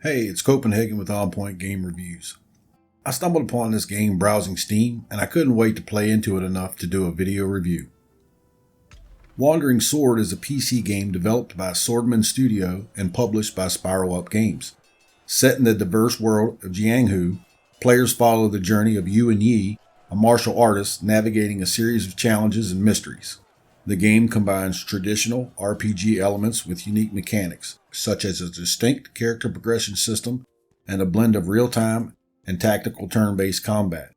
Hey, it's Copenhagen with On Point Game Reviews. I stumbled upon this game browsing Steam, and I couldn't wait to play into it enough to do a video review. WanderingSword is a PC game developed by Swordman Studio and published by Spiral Up Games. Set in the diverse world of Jianghu, players follow the journey of Yu and Yi, a martial artist navigating a series of challenges and mysteries. The game combines traditional RPG elements with unique mechanics, such as a distinct character progression system and a blend of real-time and tactical turn-based combat.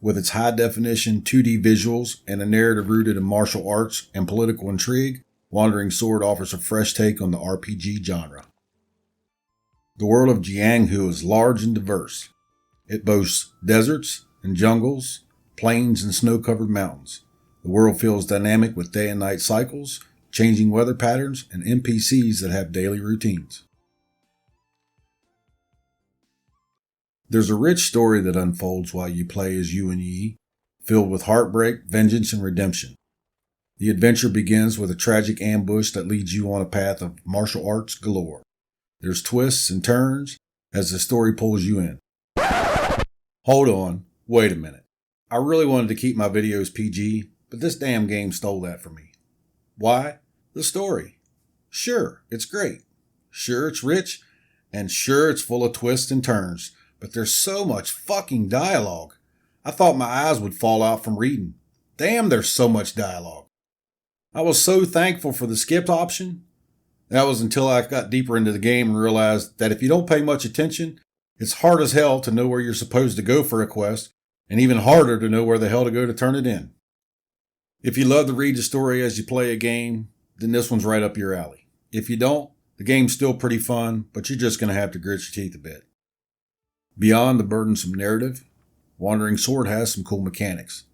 With its high-definition 2D visuals and a narrative rooted in martial arts and political intrigue, WanderingSword offers a fresh take on the RPG genre. The world of Jianghu is large and diverse. It boasts deserts and jungles, plains and snow-covered mountains. The world feels dynamic with day and night cycles, changing weather patterns, and NPCs that have daily routines. There's a rich story that unfolds while you play as Yu and Yi, filled with heartbreak, vengeance, and redemption. The adventure begins with a tragic ambush that leads you on a path of martial arts galore. There's twists and turns as the story pulls you in. Hold on, wait a minute. I really wanted to keep my videos PG, but this damn game stole that from me. Why? The story. Sure, it's great. Sure, it's rich. And sure, it's full of twists and turns. But there's so much fucking dialogue. I thought my eyes would fall out from reading. Damn, there's so much dialogue. I was so thankful for the skip option. That was until I got deeper into the game and realized that if you don't pay much attention, it's hard as hell to know where you're supposed to go for a quest, and even harder to know where the hell to go to turn it in. If you love to read the story as you play a game, then this one's right up your alley. If you don't, the game's still pretty fun, but you're just going to have to grit your teeth a bit. Beyond the burdensome narrative, WanderingSword has some cool mechanics.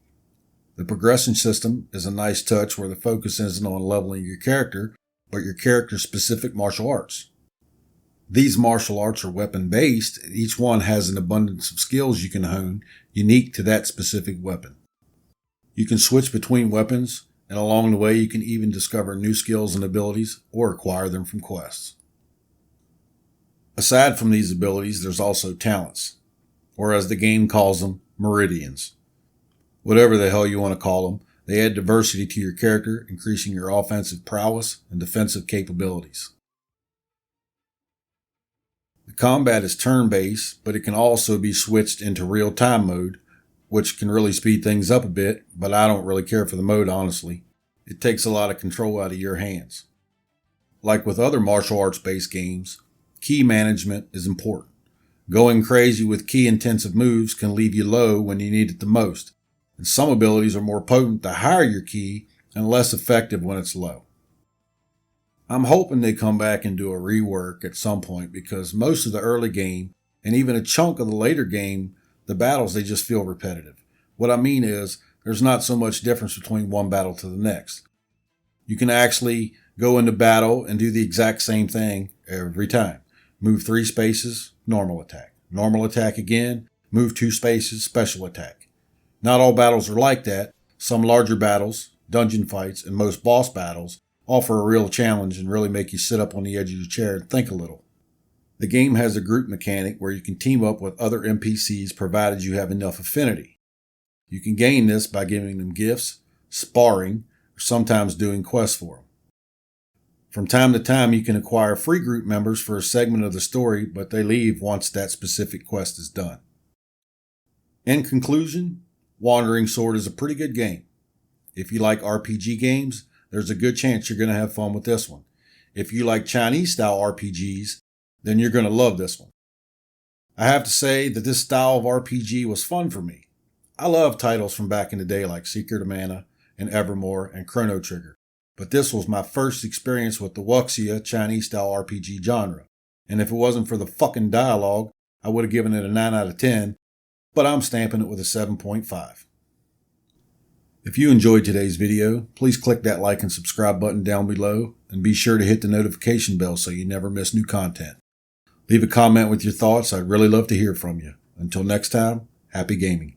The progression system is a nice touch where the focus isn't on leveling your character, but your character's specific martial arts. These martial arts are weapon-based, and each one has an abundance of skills you can hone unique to that specific weapon. You can switch between weapons, and along the way you can even discover new skills and abilities or acquire them from quests. Aside from these abilities, there's also talents, or as the game calls them, meridians. Whatever the hell you want to call them, they add diversity to your character, increasing your offensive prowess and defensive capabilities. The combat is turn-based, but it can also be switched into real-time mode, which can really speed things up a bit, but I don't really care for the mode, honestly. It takes a lot of control out of your hands. Like with other martial arts-based games, key management is important. Going crazy with key-intensive moves can leave you low when you need it the most, and some abilities are more potent the higher your key and less effective when it's low. I'm hoping they come back and do a rework at some point because most of the early game, and even a chunk of the later game, the battles, they just feel repetitive. What I mean is, there's not so much difference between one battle to the next. You can actually go into battle and do the exact same thing every time. Move 3 spaces, normal attack. Normal attack again, move 2 spaces, special attack. Not all battles are like that. Some larger battles, dungeon fights, and most boss battles offer a real challenge and really make you sit up on the edge of your chair and think a little. The game has a group mechanic where you can team up with other NPCs provided you have enough affinity. You can gain this by giving them gifts, sparring, or sometimes doing quests for them. From time to time, you can acquire free group members for a segment of the story, but they leave once that specific quest is done. In conclusion, WanderingSword is a pretty good game. If you like RPG games, there's a good chance you're going to have fun with this one. If you like Chinese-style RPGs, then you're going to love this one. I have to say that this style of RPG was fun for me. I love titles from back in the day like Secret of Mana and Evermore and Chrono Trigger, but this was my first experience with the wuxia Chinese-style RPG genre, and if it wasn't for the fucking dialogue, I would have given it a 9 out of 10, but I'm stamping it with a 7.5. If you enjoyed today's video, please click that like and subscribe button down below, and be sure to hit the notification bell so you never miss new content. Leave a comment with your thoughts. I'd really love to hear from you. Until next time, happy gaming.